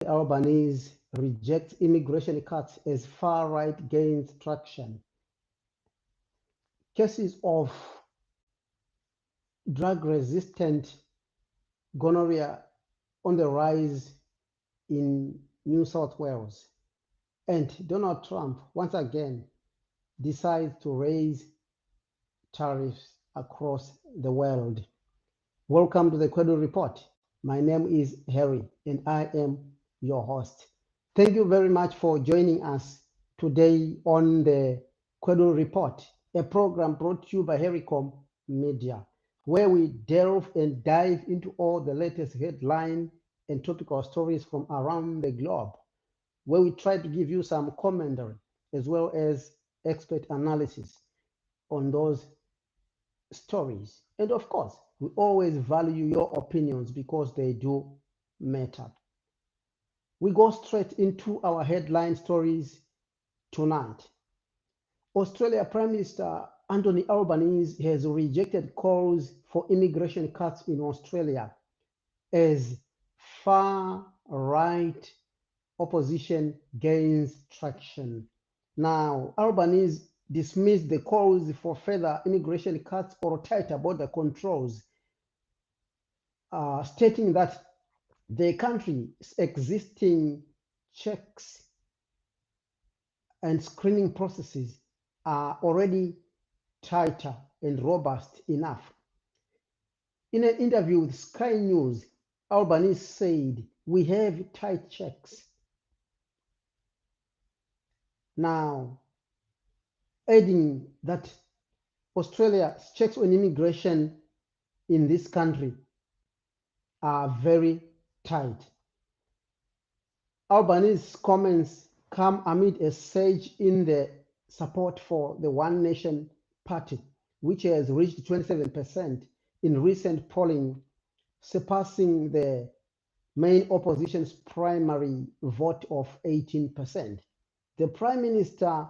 Albanese rejects immigration cuts as far-right gains traction. Cases of drug-resistant gonorrhea on the rise in New South Wales. And Donald Trump, once again, decides to raise tariffs across the world. Welcome to the Kwedu Report. My name is Harry, and I am your host. Thank you very much for joining us today on the Kwedu Report, a program brought to you by Harrycom Media, where we delve and dive into all the latest headline and topical stories from around the globe, where we try to give you some commentary as well as expert analysis on those stories. And of course, we always value your opinions because they do matter. We go straight into our headline stories tonight. Australia Prime Minister Antony Albanese has rejected calls for immigration cuts in Australia as far-right opposition gains traction. Now, Albanese dismissed the calls for further immigration cuts or tighter border controls, stating that the country's existing checks and screening processes are already tighter and robust enough. In an interview with Sky News, Albanese said, "We have tight checks." Now, adding that Australia's checks on immigration in this country are very tight. Albanese's comments come amid a surge in the support for the One Nation Party, which has reached 27% in recent polling, surpassing the main opposition's primary vote of 18%. The Prime Minister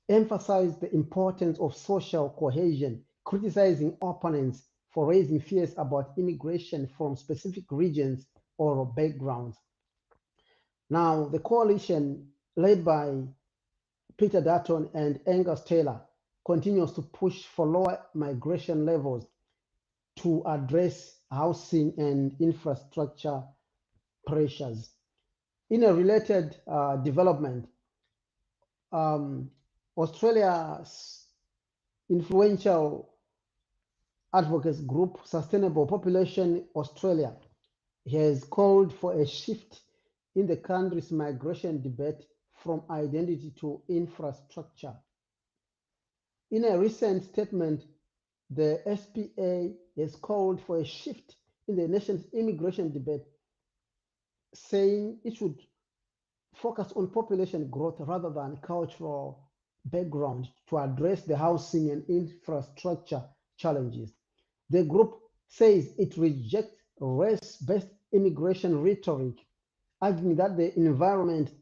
emphasized the importance of social cohesion, criticizing opponents for raising fears about immigration from specific regions or backgrounds. Now, the coalition led by Peter Dutton and Angus Taylor continues to push for lower migration levels to address housing and infrastructure pressures. In a related development, Australia's influential advocacy group, Sustainable Population Australia, has called for a shift in the country's migration debate from identity to infrastructure. In a recent statement, the SPA has called for a shift in the nation's immigration debate, saying it should focus on population growth rather than cultural background to address the housing and infrastructure challenges. The group says it rejects race-based immigration rhetoric, arguing that the environmental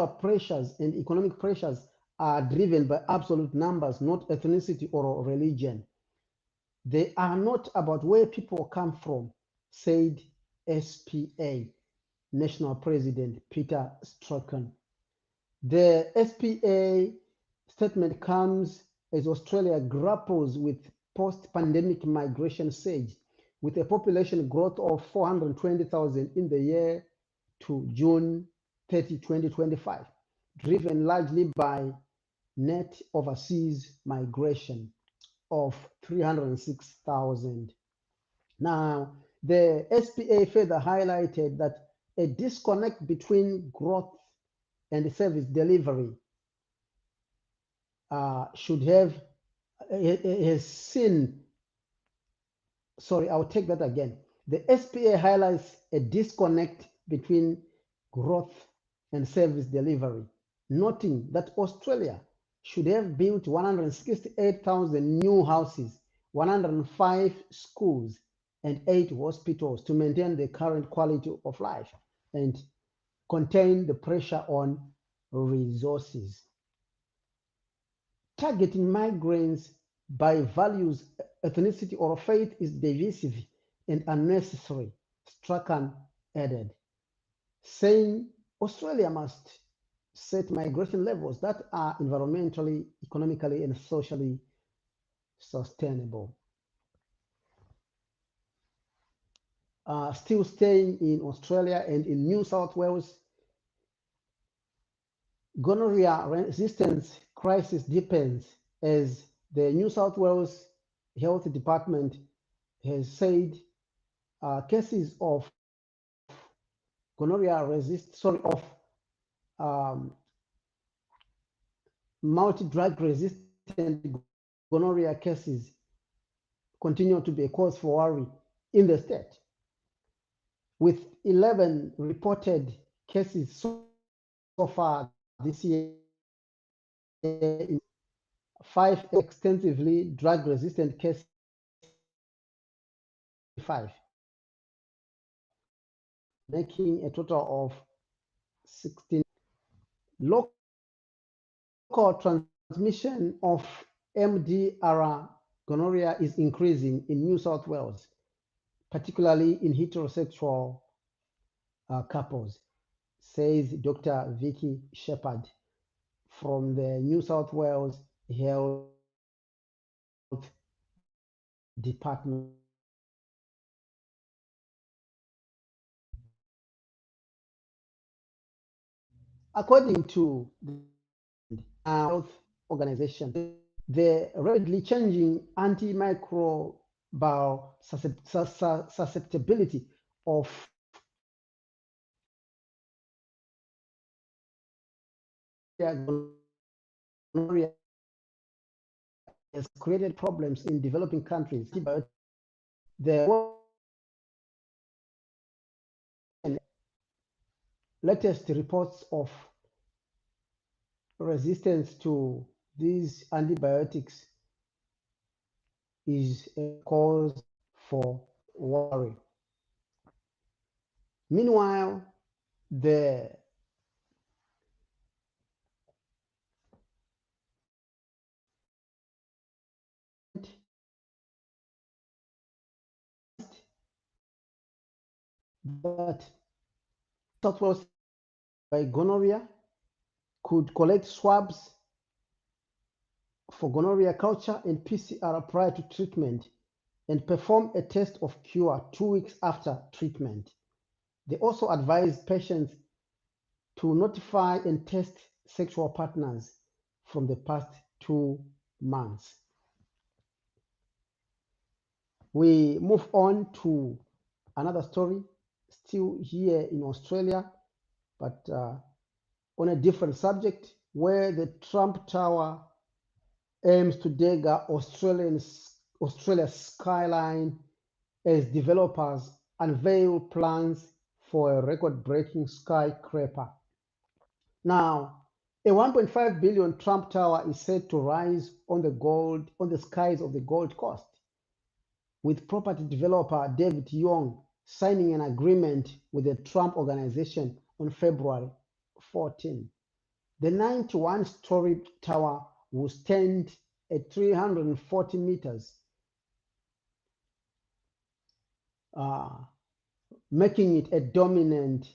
pressures and economic pressures are driven by absolute numbers, not ethnicity or religion. They are not about where people come from, said SPA National President Peter Strachan. The SPA statement comes as Australia grapples with post-pandemic migration surge, with a population growth of 420,000 in the year to June 30, 2025, driven largely by net overseas migration of 306,000. Now, the SPA further highlighted that a disconnect between growth and service delivery I'll take that again. The SPA highlights a disconnect between growth and service delivery, noting that Australia should have built 168,000 new houses, 105 schools, and 8 hospitals to maintain the current quality of life and contain the pressure on resources. Targeting migrants by values, ethnicity, or faith is divisive and unnecessary, Strachan added, saying Australia must set migration levels that are environmentally, economically, and socially sustainable. Still staying in Australia and in New South Wales, gonorrhea resistance crisis deepens as the New South Wales Health Department has said cases of um, multi-drug resistant gonorrhea cases continue to be a cause for worry in the state, with 11 reported cases so far this year, 5 extensively drug-resistant cases, 5, making a total of 16. Local transmission of MDR gonorrhea is increasing in New South Wales, particularly in heterosexual couples, says Dr. Vicky Shepherd from the New South Wales Health Department. According to the Health Organization, the rapidly changing antimicrobial susceptibility of gonorrhea has created problems in developing countries. The latest reports of resistance to these antibiotics is a cause for worry. Meanwhile, the but Southwest by gonorrhea could collect swabs for gonorrhea culture and PCR prior to treatment and perform a test of cure 2 weeks after treatment. They also advise patients to notify and test sexual partners from the past 2 months. We move on to another story, still here in Australia, but on a different subject, where the Trump Tower aims to dagger Australia's skyline as developers unveil plans for a record-breaking skyscraper. Now, a 1.5 billion Trump Tower is set to rise on the skies of the Gold Coast, with property developer David Young signing an agreement with the Trump Organization on February 14. The 91-story tower will stand at 340 meters, making it a dominant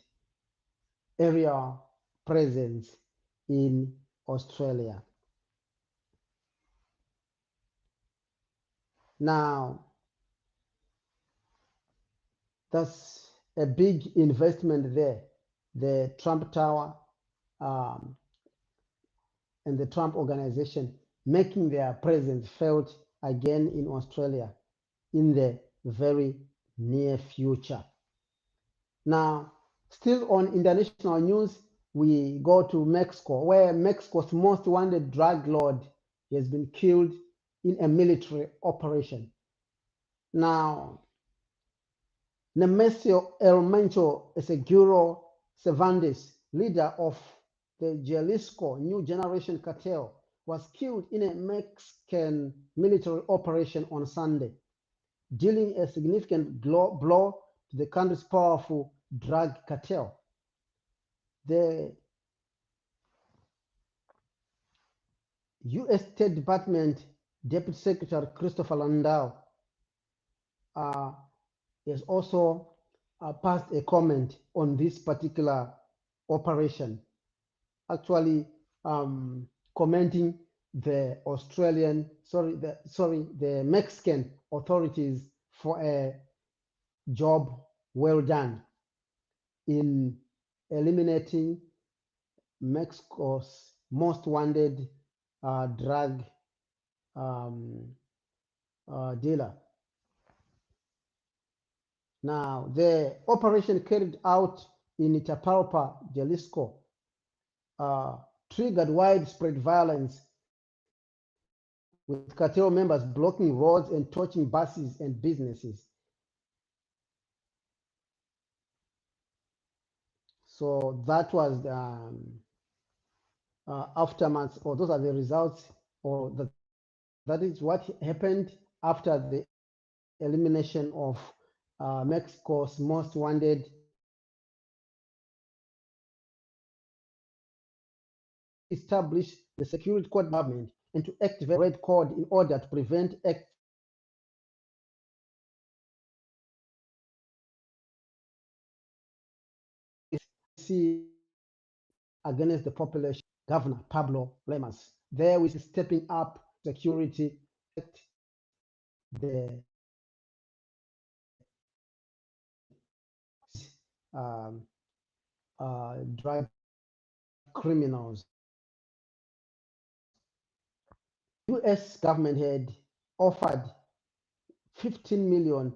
area presence in Australia. Now, that's a big investment there. The Trump Tower and the Trump Organization making their presence felt again in Australia in the very near future. Now, still on international news, we go to Mexico, where Mexico's most wanted drug lord has been killed in a military operation. Now, Nemesio El Mencho Eseguro Cervantes, leader of the Jalisco New Generation Cartel, was killed in a Mexican military operation on Sunday, dealing a significant blow to the country's powerful drug cartel. The U.S. State Department Deputy Secretary Christopher Landau has also passed a comment on this particular operation, actually commenting the the Mexican authorities for a job well done in eliminating Mexico's most wanted drug dealer. Now, the operation carried out in Itapalpa, Jalisco, triggered widespread violence, with cartel members blocking roads and torching buses and businesses. So that was the aftermath, or those are the results, or that is what happened after the elimination of Mexico's most wanted establish the security code government and to activate the red code in order to prevent acts against the population. Governor Pablo Lemas, there is stepping up security, the drug criminals. U.S. government had offered $15 million